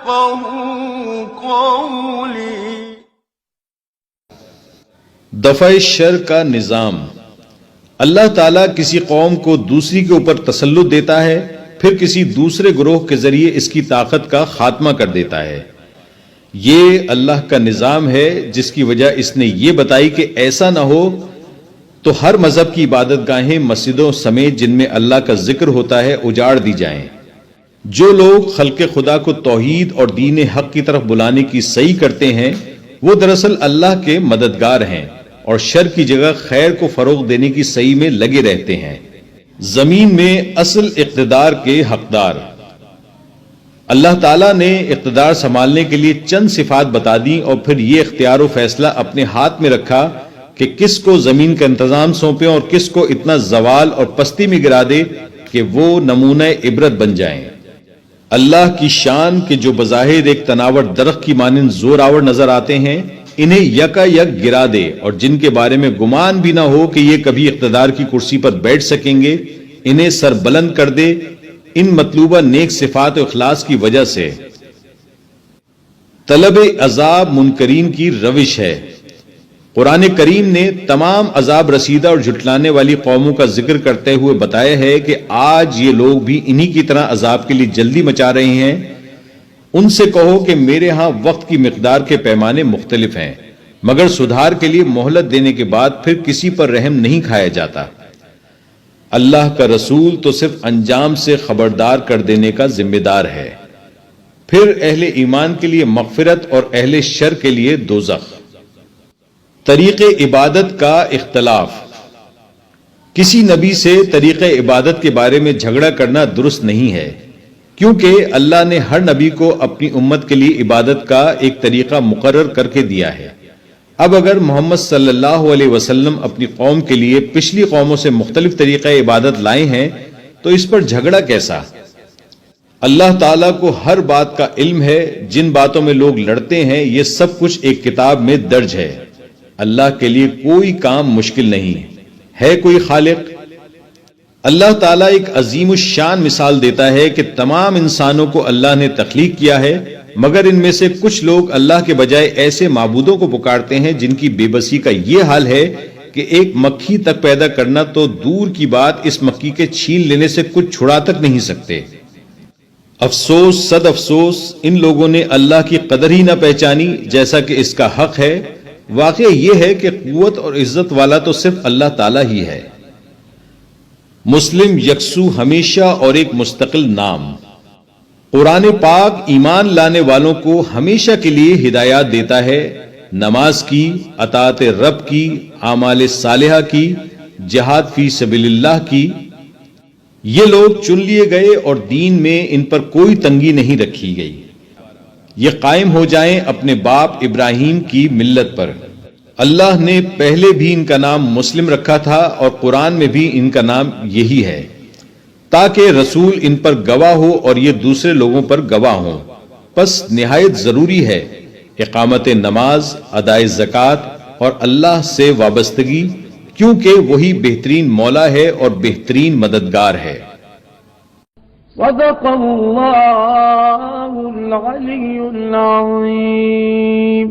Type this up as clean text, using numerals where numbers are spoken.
يفقهوا قولي. دفع شر کا نظام. اللہ تعالیٰ کسی قوم کو دوسری کے اوپر تسلط دیتا ہے، پھر کسی دوسرے گروہ کے ذریعے اس کی طاقت کا خاتمہ کر دیتا ہے. یہ اللہ کا نظام ہے جس کی وجہ اس نے یہ بتائی کہ ایسا نہ ہو تو ہر مذہب کی عبادت گاہیں مسجدوں سمیت جن میں اللہ کا ذکر ہوتا ہے اجاڑ دی جائیں. جو لوگ خلق خدا کو توحید اور دین حق کی طرف بلانے کی صحیح کرتے ہیں وہ دراصل اللہ کے مددگار ہیں اور شر کی جگہ خیر کو فروغ دینے کی صحیح میں لگے رہتے ہیں. زمین میں اصل اقتدار کے حقدار. اللہ تعالیٰ نے اقتدار سنبھالنے کے لیے چند صفات بتا دیں اور پھر یہ اختیار و فیصلہ اپنے ہاتھ میں رکھا کہ کس کو زمین کا انتظام سونپے اور کس کو اتنا زوال اور پستی میں گرا دے کہ وہ نمونہ عبرت بن جائیں. اللہ کی شان کہ جو بظاہر ایک تناور درخت کی مانند زور آور نظر آتے ہیں انہیں یکا یک گرا دے، اور جن کے بارے میں گمان بھی نہ ہو کہ یہ کبھی اقتدار کی کرسی پر بیٹھ سکیں گے انہیں سر بلند کر دے ان مطلوبہ نیک صفات و اخلاص کی وجہ سے. طلب عذاب منکرین کی روش ہے. قرآن کریم نے تمام عذاب رسیدہ اور جھٹلانے والی قوموں کا ذکر کرتے ہوئے بتایا ہے کہ آج یہ لوگ بھی انہی کی طرح عذاب کے لیے جلدی مچا رہے ہیں. ان سے کہو کہ میرے ہاں وقت کی مقدار کے پیمانے مختلف ہیں، مگر سدھار کے لیے مہلت دینے کے بعد پھر کسی پر رحم نہیں کھایا جاتا. اللہ کا رسول تو صرف انجام سے خبردار کر دینے کا ذمہ دار ہے، پھر اہل ایمان کے لیے مغفرت اور اہل شر کے لیے دوزخ. طریق عبادت کا اختلاف. کسی نبی سے طریق عبادت کے بارے میں جھگڑا کرنا درست نہیں ہے، کیونکہ اللہ نے ہر نبی کو اپنی امت کے لیے عبادت کا ایک طریقہ مقرر کر کے دیا ہے. اب اگر محمد صلی اللہ علیہ وسلم اپنی قوم کے لیے پچھلی قوموں سے مختلف طریقہ عبادت لائے ہیں تو اس پر جھگڑا کیسا؟ اللہ تعالیٰ کو ہر بات کا علم ہے. جن باتوں میں لوگ لڑتے ہیں یہ سب کچھ ایک کتاب میں درج ہے. اللہ کے لیے کوئی کام مشکل نہیں ہے. کوئی خالق؟ اللہ تعالیٰ ایک عظیم الشان مثال دیتا ہے کہ تمام انسانوں کو اللہ نے تخلیق کیا ہے، مگر ان میں سے کچھ لوگ اللہ کے بجائے ایسے معبودوں کو پکارتے ہیں جن کی بے بسی کا یہ حال ہے کہ ایک مکھی تک پیدا کرنا تو دور کی بات، اس مکھی کے چھین لینے سے کچھ چھڑا تک نہیں سکتے. افسوس صد افسوس ان لوگوں نے اللہ کی قدر ہی نہ پہچانی جیسا کہ اس کا حق ہے. واقعہ یہ ہے کہ قوت اور عزت والا تو صرف اللہ تعالیٰ ہی ہے. مسلم یکسو ہمیشہ اور ایک مستقل نام. قرآن پاک ایمان لانے والوں کو ہمیشہ کے لیے ہدایات دیتا ہے، نماز کی، اطاعت رب کی، اعمال صالحہ کی، جہاد فی سبیل اللہ کی. یہ لوگ چن لیے گئے اور دین میں ان پر کوئی تنگی نہیں رکھی گئی. یہ قائم ہو جائیں اپنے باپ ابراہیم کی ملت پر. اللہ نے پہلے بھی ان کا نام مسلم رکھا تھا اور قرآن میں بھی ان کا نام یہی ہے، تاکہ رسول ان پر گواہ ہو اور یہ دوسرے لوگوں پر گواہ ہوں. پس نہایت ضروری ہے اقامت نماز، ادائے زکوٰۃ اور اللہ سے وابستگی، کیونکہ وہی بہترین مولا ہے اور بہترین مددگار ہے. صدق اللہ العلی العظیم.